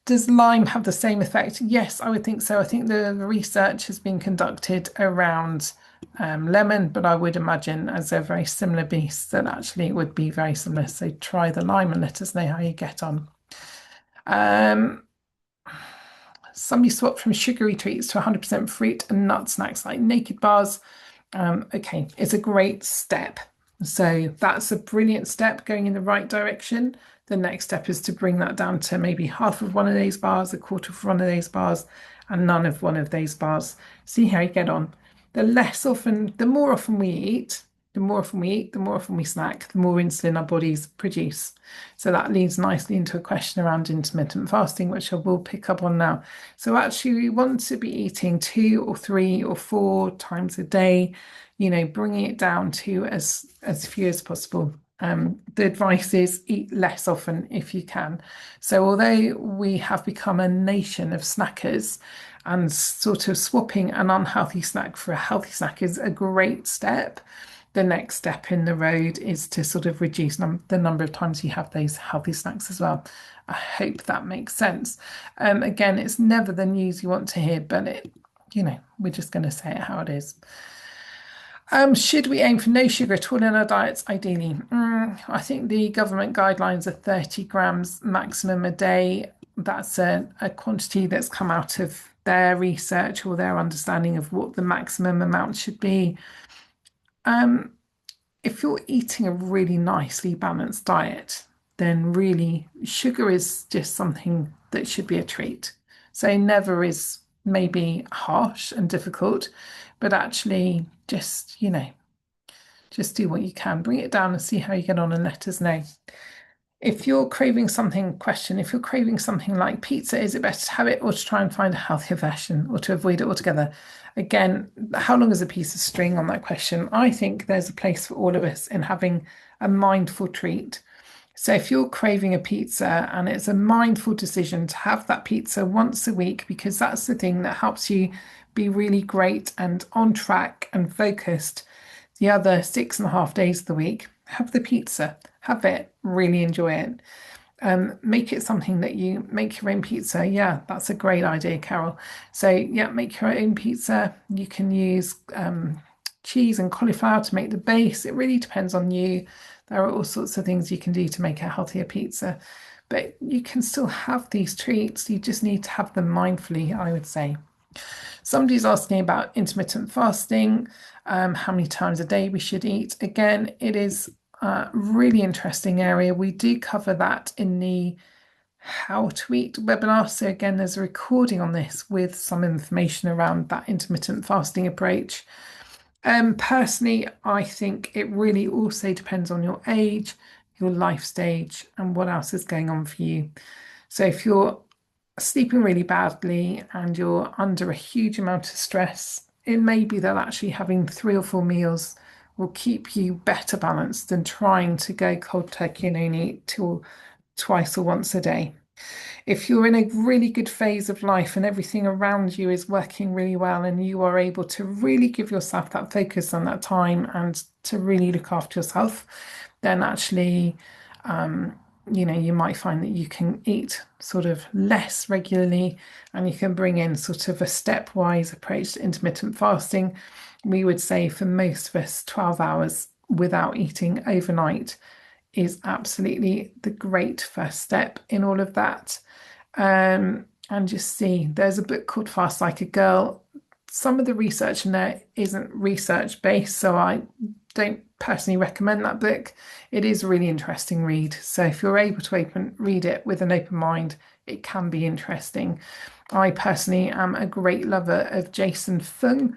Does lime have the same effect? Yes, I would think so. I think the research has been conducted around lemon, but I would imagine as they're very similar beasts that actually it would be very similar. So try the lime and let us know how you get on. Somebody swapped from sugary treats to 100% fruit and nut snacks like naked bars. Okay, it's a great step. So that's a brilliant step going in the right direction. The next step is to bring that down to maybe half of one of those bars, a quarter of one of those bars, and none of one of those bars. See how you get on. The more often we eat, the more often we snack, the more insulin our bodies produce. So that leads nicely into a question around intermittent fasting, which I will pick up on now. So actually we want to be eating 2 or 3 or 4 times a day, bringing it down to as few as possible. The advice is eat less often if you can. So, although we have become a nation of snackers, and sort of swapping an unhealthy snack for a healthy snack is a great step, the next step in the road is to sort of reduce the number of times you have those healthy snacks as well. I hope that makes sense. Again, it's never the news you want to hear, but we're just going to say it how it is. Should we aim for no sugar at all in our diets, ideally? I think the government guidelines are 30 grams maximum a day. That's a quantity that's come out of their research or their understanding of what the maximum amount should be. If you're eating a really nicely balanced diet, then really sugar is just something that should be a treat. So never is maybe harsh and difficult, but actually just do what you can. Bring it down and see how you get on and let us know. If you're craving something, if you're craving something like pizza, is it better to have it or to try and find a healthier version or to avoid it altogether? Again, how long is a piece of string on that question? I think there's a place for all of us in having a mindful treat. So if you're craving a pizza and it's a mindful decision to have that pizza once a week, because that's the thing that helps you be really great and on track and focused the other 6.5 days of the week, have the pizza, have it, really enjoy it. Make it something that you make your own pizza. Yeah, that's a great idea, Carol. So yeah, make your own pizza. You can use cheese and cauliflower to make the base. It really depends on you. There are all sorts of things you can do to make a healthier pizza, but you can still have these treats. You just need to have them mindfully, I would say. Somebody's asking about intermittent fasting, how many times a day we should eat. Again, it is a really interesting area. We do cover that in the How to Eat webinar. So again, there's a recording on this with some information around that intermittent fasting approach. Personally, I think it really also depends on your age, your life stage, and what else is going on for you. So if you're sleeping really badly and you're under a huge amount of stress, it may be that actually having 3 or 4 meals will keep you better balanced than trying to go cold turkey and only eat twice or once a day. If you're in a really good phase of life and everything around you is working really well and you are able to really give yourself that focus on that time and to really look after yourself, then actually you might find that you can eat sort of less regularly and you can bring in sort of a stepwise approach to intermittent fasting. We would say for most of us, 12 hours without eating overnight is absolutely the great first step in all of that. And just see, there's a book called Fast Like a Girl. Some of the research in there isn't research based, so I don't personally recommend that book. It is a really interesting read. So if you're able to read it with an open mind, it can be interesting. I personally am a great lover of Jason Fung.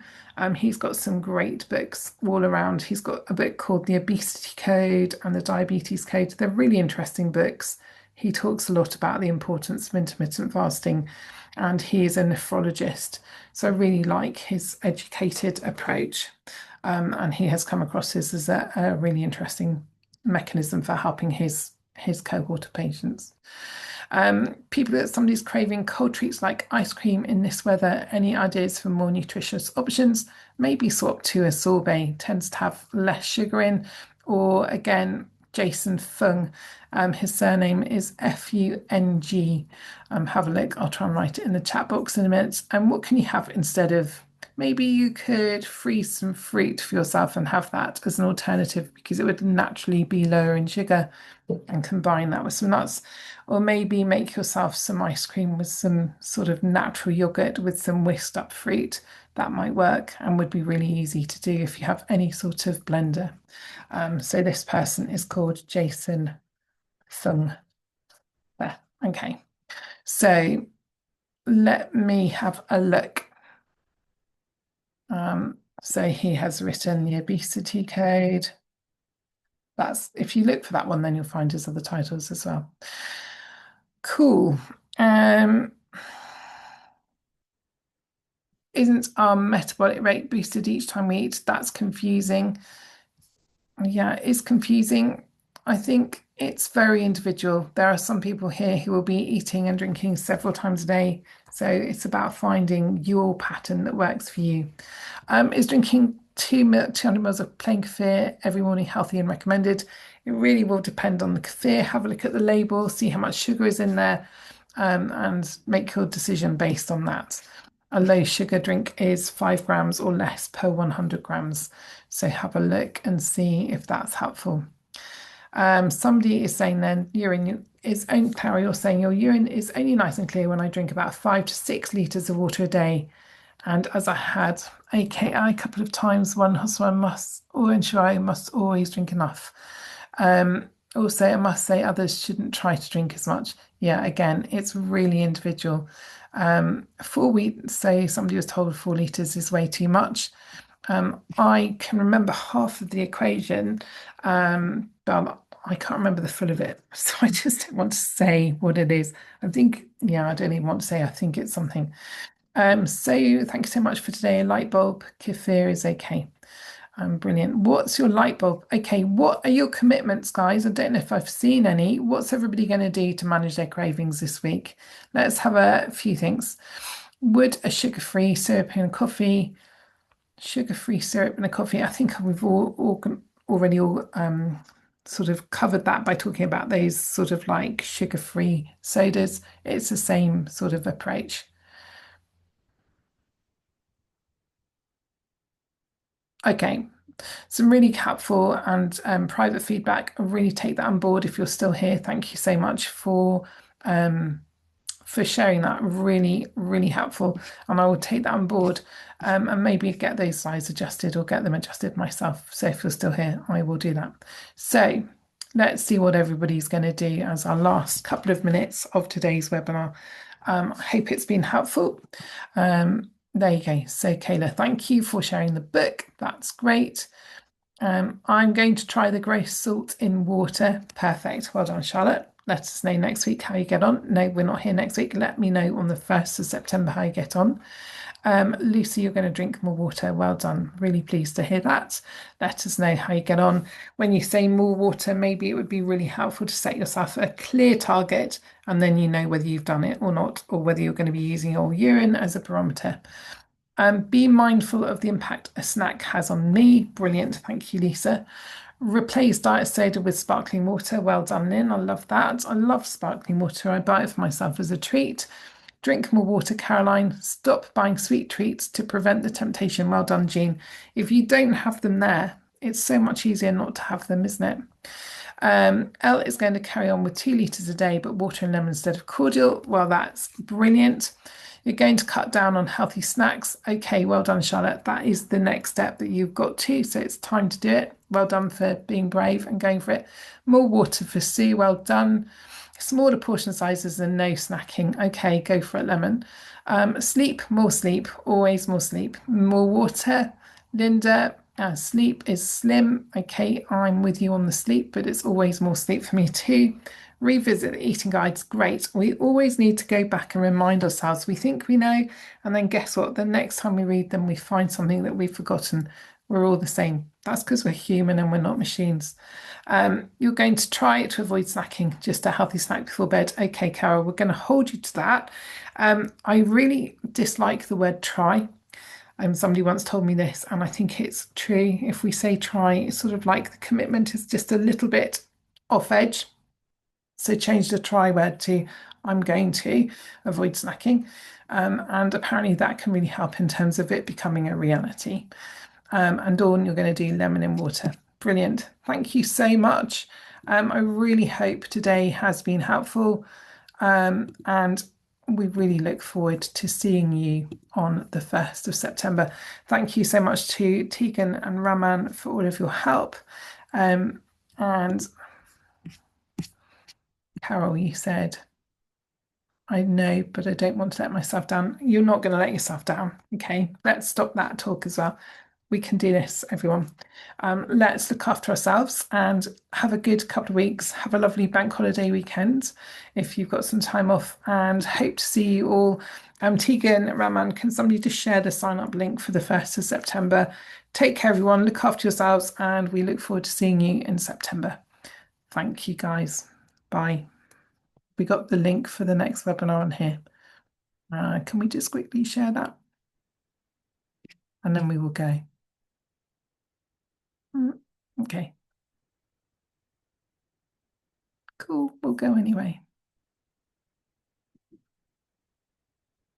He's got some great books all around. He's got a book called The Obesity Code and The Diabetes Code. They're really interesting books. He talks a lot about the importance of intermittent fasting, and he is a nephrologist. So I really like his educated approach. And he has come across this as a really interesting mechanism for helping his cohort of patients. People that somebody's craving cold treats like ice cream in this weather, any ideas for more nutritious options? Maybe swap to a sorbet, tends to have less sugar in, or again, Jason Fung. His surname is Fung. Have a look. I'll try and write it in the chat box in a minute. And what can you have instead of? Maybe you could freeze some fruit for yourself and have that as an alternative because it would naturally be lower in sugar, and combine that with some nuts. Or maybe make yourself some ice cream with some sort of natural yogurt with some whisked up fruit. That might work and would be really easy to do if you have any sort of blender. So this person is called Jason Fung. There. Okay. So let me have a look. So he has written the obesity code. That's if you look for that one, then you'll find his other titles as well. Cool. Isn't our metabolic rate boosted each time we eat? That's confusing. Yeah, it's confusing. I think it's very individual. There are some people here who will be eating and drinking several times a day. So it's about finding your pattern that works for you. Is drinking 200 mils of plain kefir every morning healthy and recommended? It really will depend on the kefir. Have a look at the label, see how much sugar is in there, and make your decision based on that. A low sugar drink is 5 grams or less per 100 grams. So have a look and see if that's helpful. Somebody is saying then urine is only, Clara, you're saying your urine is only nice and clear when I drink about 5 to 6 litres of water a day. And as I had AKI a couple of times, so I must, or ensure I must always drink enough. Also, I must say others shouldn't try to drink as much. Yeah, again, it's really individual. 4 weeks, say somebody was told 4 litres is way too much. I can remember half of the equation, but I can't remember the full of it. So I just don't want to say what it is. I think, yeah, I don't even want to say, I think it's something. So thank you so much for today. A light bulb, kefir is okay. Brilliant. What's your light bulb? Okay, what are your commitments, guys? I don't know if I've seen any. What's everybody going to do to manage their cravings this week? Let's have a few things. Would a sugar-free syrup in a coffee, sugar-free syrup in a coffee? I think we've already sort of covered that by talking about those sort of like sugar-free sodas. It's the same sort of approach. Okay, some really helpful and private feedback. I really take that on board. If you're still here, thank you so much um, for sharing that. Really, really helpful. And I will take that on board and maybe get those slides adjusted or get them adjusted myself. So if you're still here, I will do that. So let's see what everybody's going to do as our last couple of minutes of today's webinar. I hope it's been helpful. There you go. So Kayla, thank you for sharing the book. That's great. I'm going to try the gross salt in water. Perfect. Well done, Charlotte. Let us know next week how you get on. No, we're not here next week. Let me know on the 1st of September how you get on. Lucy, you're going to drink more water. Well done. Really pleased to hear that. Let us know how you get on. When you say more water, maybe it would be really helpful to set yourself a clear target and then you know whether you've done it or not, or whether you're going to be using your urine as a barometer. Be mindful of the impact a snack has on me. Brilliant. Thank you, Lisa. Replace diet soda with sparkling water. Well done, Lynn. I love that. I love sparkling water. I buy it for myself as a treat. Drink more water, Caroline. Stop buying sweet treats to prevent the temptation. Well done, Jean. If you don't have them there, it's so much easier not to have them, isn't it? Elle is going to carry on with 2 litres a day, but water and lemon instead of cordial. Well, that's brilliant. You're going to cut down on healthy snacks. Okay, well done, Charlotte. That is the next step that you've got to. So it's time to do it. Well done for being brave and going for it. More water for Sue. Well done. Smaller portion sizes and no snacking. Okay, go for it, Lemon. Sleep, always more sleep. More water. Linda, sleep is slim. Okay, I'm with you on the sleep, but it's always more sleep for me too. Revisit the eating guides. Great. We always need to go back and remind ourselves. We think we know, and then guess what? The next time we read them, we find something that we've forgotten. We're all the same. That's because we're human and we're not machines. You're going to try to avoid snacking, just a healthy snack before bed. Okay, Carol, we're going to hold you to that. I really dislike the word try. Somebody once told me this, and I think it's true. If we say try, it's sort of like the commitment is just a little bit off edge. So change the try word to I'm going to avoid snacking. And apparently that can really help in terms of it becoming a reality. And Dawn, you're going to do lemon in water. Brilliant. Thank you so much. I really hope today has been helpful. And we really look forward to seeing you on the 1st of September. Thank you so much to Tegan and Raman for all of your help. And Carol, you said, I know, but I don't want to let myself down. You're not going to let yourself down. Okay, let's stop that talk as well. We can do this, everyone. Let's look after ourselves and have a good couple of weeks. Have a lovely bank holiday weekend if you've got some time off, and hope to see you all. Tegan, Raman, can somebody just share the sign up link for the 1st of September? Take care, everyone. Look after yourselves, and we look forward to seeing you in September. Thank you guys. Bye. We got the link for the next webinar on here. Can we just quickly share that? And then we will go. Okay. Cool. We'll go anyway.